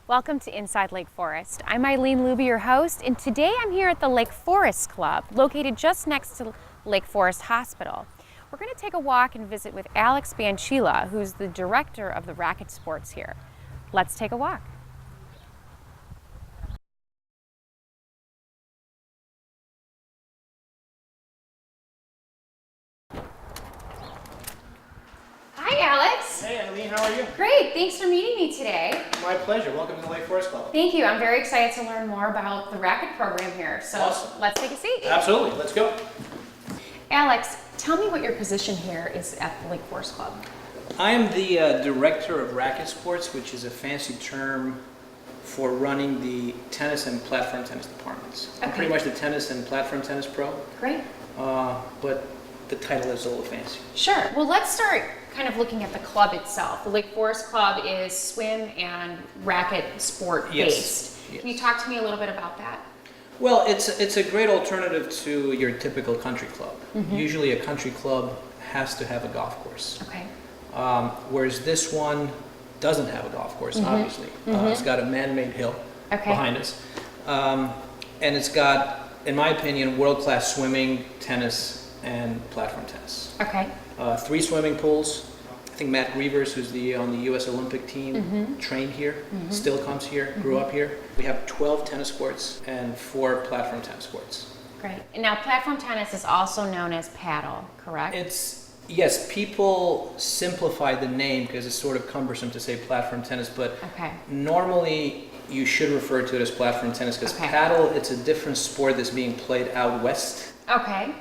Welcome to Inside Lake Forest. I'm Eileen Luby, your host, and today I'm here at the Lake Forest Club, located just next to Lake Forest Hospital. We're going to take a walk and visit with Alex Banchila, who's the director of the racket sports here. Let's take a walk. Hi, Alex. Hey, Eileen, how are you? Great, thanks for meeting me today. My pleasure. Welcome to the Lake Forest Club. Thank you. I'm very excited to learn more about the racket program here. So Awesome. Let's take a seat. Absolutely. Let's go. Alex, tell me what your position here is at the Lake Forest Club. I am the director of racket sports, which is a fancy term for running the tennis and platform tennis departments. I'm Okay. pretty much the tennis and platform tennis pro, Great. but the title is a little fancy. Sure. Well, let's start kind of looking at the club itself. The Lake Forest Club is swim and racket sport based. Yes. Can you talk to me a little bit about that? Well, it's a great alternative to your typical country club. Mm-hmm. Usually a country club has to have a golf course. Okay. Whereas this one doesn't have a golf course, obviously. It's got a man-made hill behind us. And it's got, in my opinion, world-class swimming, tennis, and platform tennis. Okay. 3 swimming pools. I think Matt Grievers, who's on the U.S. Olympic team, trained here, still comes here, grew up here. We have 12 tennis courts and 4 platform tennis courts. Great. And now platform tennis is also known as paddle, correct? Yes, people simplify the name because it's sort of cumbersome to say platform tennis, but Okay. normally you should refer to it as platform tennis because Okay. paddle, it's a different sport that's being played out west, Okay.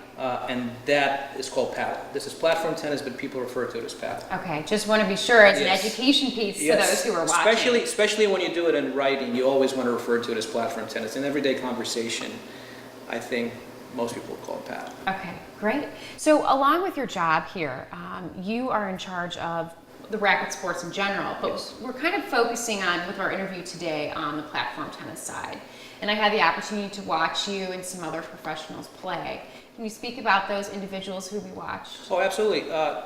and that is called paddle. This is platform tennis, but people refer to it as paddle. Okay. Just want to be sure it's Yes. an education piece to those who are watching. Especially when you do it in writing, you always want to refer to it as platform tennis. In everyday conversation, I think most people call it paddle. Okay, great. So along with your job here, you are in charge of the racket sports in general, but Yes. we're kind of focusing on, with our interview today, on the platform tennis side. And I had the opportunity to watch you and some other professionals play. Can you speak about those individuals who we watched? Oh, absolutely.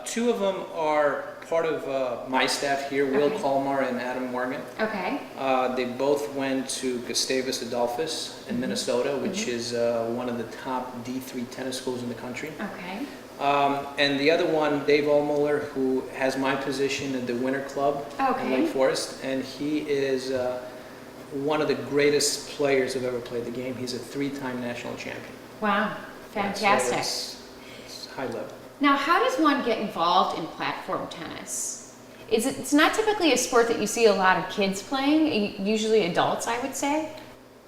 2 of them are part of my staff here, Will Okay. Colmar and Adam Morgan. Okay, They both went to Gustavus Adolphus in Minnesota, which is one of the top D3 tennis schools in the country. okay, And the other one, Dave Ohlmuller, who has my position at the Winter Club Okay. in Lake Forest, and he is one of the greatest players who've ever played the game. He's a 3-time national champion. wow, So fantastic. it's high level. Now, how does one get involved in platform tennis? It's not typically a sport that you see a lot of kids playing, usually adults, I would say.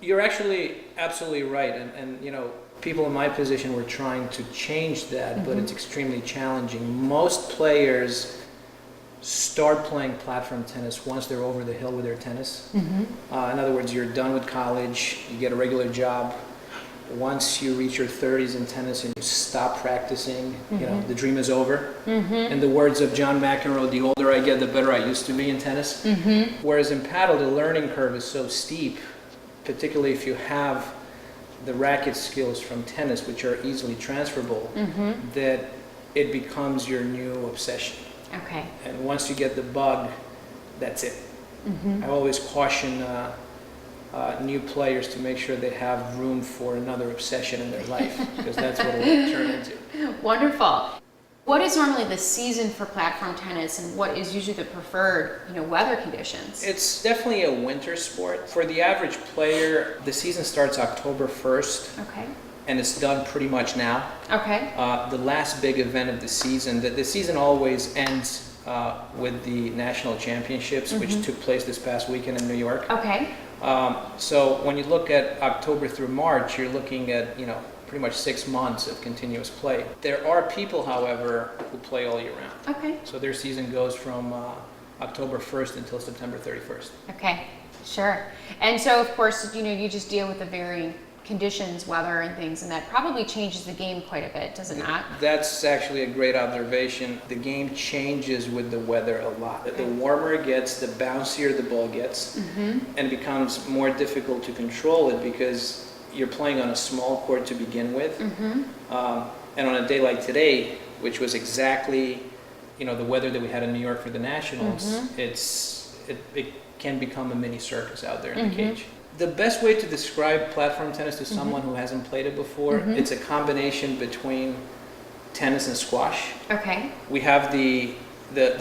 You're actually absolutely right, and you know, people in my position were trying to change that, but it's extremely challenging. Most players start playing platform tennis once they're over the hill with their tennis. In other words, you're done with college, you get a regular job. Once you reach your 30s in tennis and you stop practicing, you know, the dream is over. In the words of John McEnroe, the older I get, the better I used to be in tennis. Whereas in paddle, the learning curve is so steep, particularly if you have the racket skills from tennis, which are easily transferable, that it becomes your new obsession. Okay. And once you get the bug, that's it. I always caution new players to make sure they have room for another obsession in their life, because that's what it will turn into. Wonderful. What is normally the season for platform tennis, and what is usually the preferred, weather conditions? It's definitely a winter sport. For the average player, the season starts October 1st, Okay. and it's done pretty much now. Okay. The last big event of the season, the season always ends with the national championships, which took place this past weekend in New York. Okay. So when you look at October through March, you're looking at, pretty much 6 months of continuous play. There are people, however, who play all year round. Okay. So their season goes from October 1st until September 31st. Okay. Sure. And so, of course, you just deal with the varying conditions, weather, and things, and that probably changes the game quite a bit, does it not? That's actually a great observation. The game changes with the weather a lot. The warmer it gets, the bouncier the ball gets, and it becomes more difficult to control it because you're playing on a small court to begin with. And on a day like today, which was exactly the weather that we had in New York for the Nationals, it can become a mini circus out there in the cage. The best way to describe platform tennis to someone who hasn't played it before, it's a combination between tennis and squash. Okay. We have the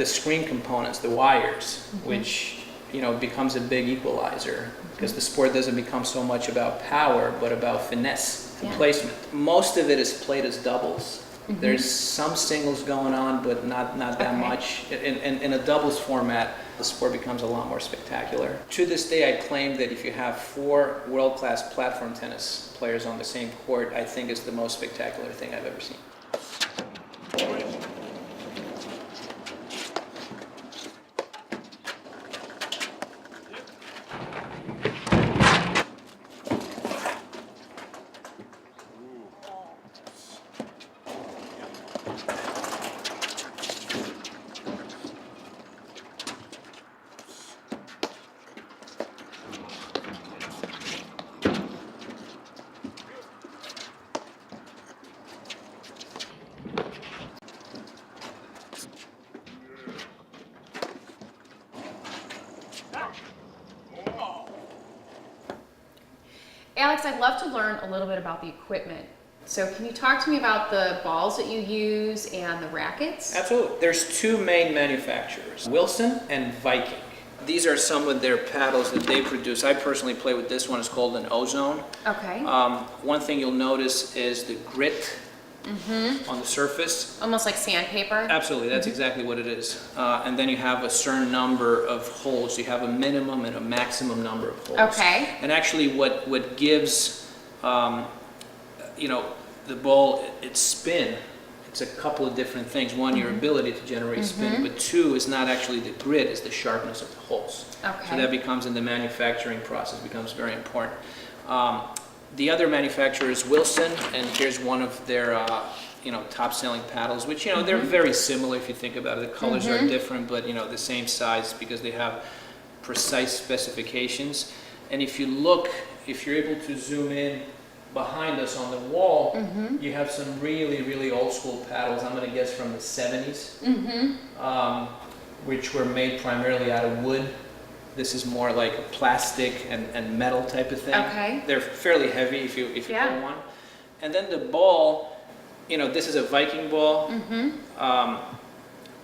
screen components, the wires, which becomes a big equalizer because the sport doesn't become so much about power but about finesse and placement. Most of it is played as doubles. There's some singles going on, but not that much. In a doubles format, the sport becomes a lot more spectacular. To this day, I claim that if you have 4 world-class platform tennis players on the same court, I think it's the most spectacular thing I've ever seen. Alex, I'd love to learn a little bit about the equipment. So can you talk to me about the balls that you use and the rackets? Absolutely. There's 2 main manufacturers, Wilson and Viking. These are some of their paddles that they produce. I personally play with this one. It's called an Ozone. Okay. One thing you'll notice is the grit on the surface. Almost like sandpaper? Absolutely, that's exactly what it is. And then you have a certain number of holes. You have a minimum and a maximum number of holes. Okay. And actually what gives, the ball its spin, it's a couple of different things. One, your ability to generate spin, but 2 is not actually the grit, it's the sharpness of the holes. Okay. So that becomes, in the manufacturing process, becomes very important. The other manufacturer is Wilson, and here's one of their top-selling paddles, which they're very similar if you think about it. The colors are different, but the same size because they have precise specifications. And if you're able to zoom in behind us on the wall, you have some really, really old school paddles. I'm going to guess from the 70s, which were made primarily out of wood. This is more like a plastic and metal type of thing. Okay. They're fairly heavy if you pull one. And then the ball, this is a Viking ball.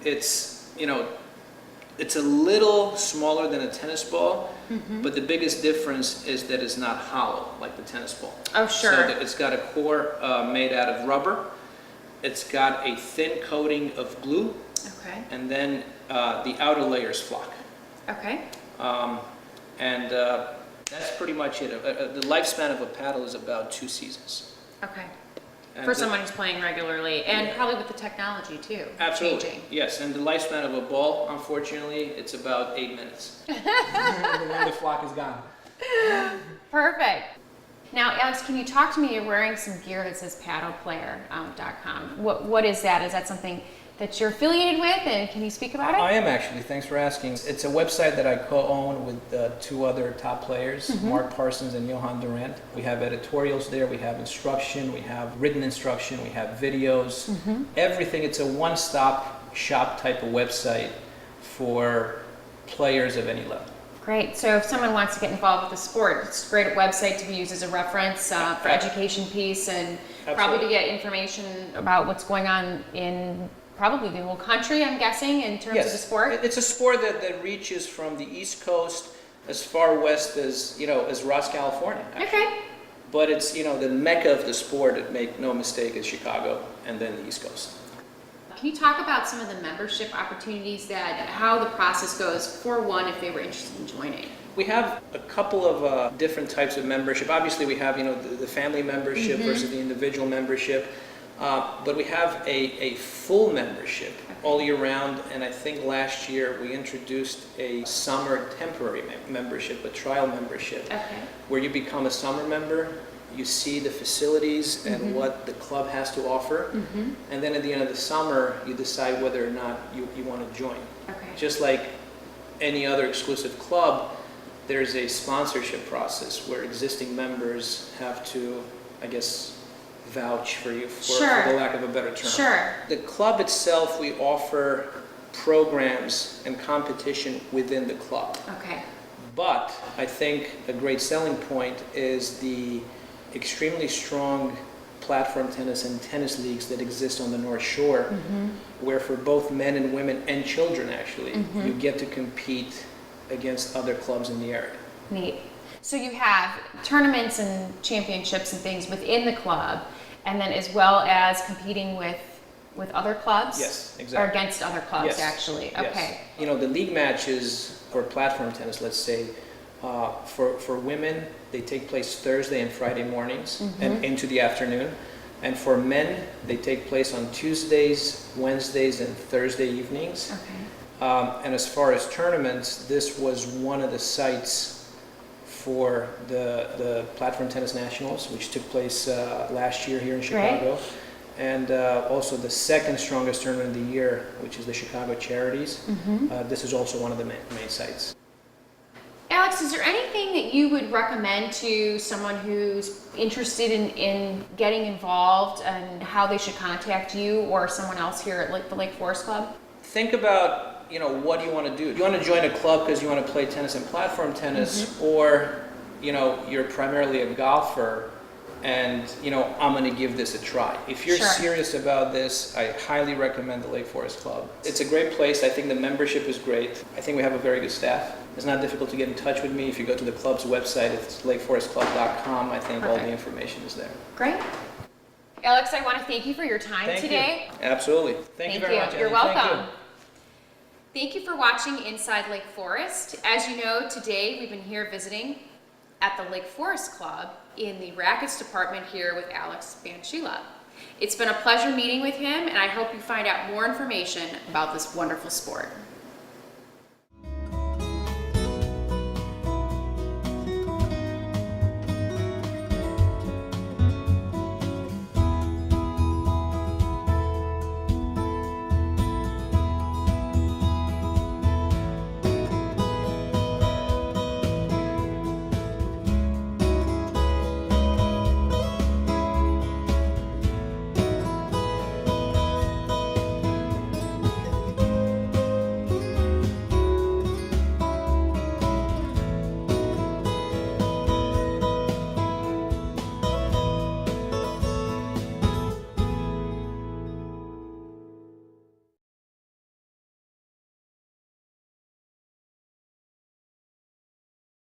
It's a little smaller than a tennis ball, but the biggest difference is that it's not hollow like the tennis ball. Oh, sure. So it's got a core made out of rubber. It's got a thin coating of glue. Okay. And then the outer layer is flock. Okay. That's pretty much it. The lifespan of a paddle is about 2 seasons. Okay. And For someone who's playing regularly, and probably with the technology too. Absolutely. Changing. Yes, and the lifespan of a ball, unfortunately, it's about 8 minutes. The flock is gone. Perfect. Now, Alex, can you talk to me? You're wearing some gear that says paddleplayer.com. What is that? Is that something that you're affiliated with, and can you speak about it? I am actually, thanks for asking. It's a website that I co-own with 2 other top players, Mark Parsons and Johan Durant. We have editorials there, we have instruction, we have written instruction, we have videos, everything. It's a one-stop shop type of website for players of any level. Great. So if someone wants to get involved with the sport, it's a great website to be used as a reference for education piece and probably to get information about what's going on in probably the whole country, I'm guessing, in terms of the sport. It's a sport that reaches from the East Coast as far west as Ross, California. Actually. Okay. But it's the mecca of the sport. Make no mistake, is Chicago and then the East Coast. Can you talk about some of the membership opportunities, how the process goes for one if they were interested in joining? We have a couple of different types of membership. Obviously, we have the family membership versus the individual membership, but we have a full membership all year round. And I think last year we introduced a summer temporary membership, a trial membership, where you become a summer member. You see the facilities and what the club has to offer, and then at the end of the summer, you decide whether or not you want to join. Okay. Just like any other exclusive club, there's a sponsorship process where existing members have to, I guess, vouch for you, for the lack of a better term. Sure. The club itself, we offer programs and competition within the club. Okay. But I think a great selling point is the extremely strong platform tennis and tennis leagues that exist on the North Shore, where for both men and women and children actually, you get to compete against other clubs in the area. Neat. So you have tournaments and championships and things within the club, and then as well as competing with other clubs? Yes, Or exactly. against other clubs, Yes, actually? yes. Okay. You know, the league matches for platform tennis, let's say, for women, they take place Thursday and Friday mornings and into the afternoon. And for men, they take place on Tuesdays, Wednesdays, and Thursday evenings. Okay. And as far as tournaments, this was one of the sites for the Platform Tennis Nationals, which took place last year here in Chicago. And also the second strongest tournament of the year, which is the Chicago Charities. This is also one of the main sites. Alex, is there anything that you would recommend to someone who's interested in getting involved and how they should contact you or someone else here at the Lake Forest Club? Think about, you know, what do you want to do? Do you want to join a club because you want to play tennis and platform tennis, or, you know, you're primarily a golfer and, you know, I'm going to give this a try. If you're Sure. serious about this, I highly recommend the Lake Forest Club. It's a great place. I think the membership is great. I think we have a very good staff. It's not difficult to get in touch with me. If you go to the club's website, it's lakeforestclub.com. I think all the Perfect. information is there. Great. Alex, I want to thank you for your time Thank today. you. Absolutely. Thank you very much, You're Annie. Thank welcome. you. Thank you for watching Inside Lake Forest. As you know, today we've been here visiting at the Lake Forest Club in the rackets department here with Alex Banchila. It's been a pleasure meeting with him, and I hope you find out more information about this wonderful sport.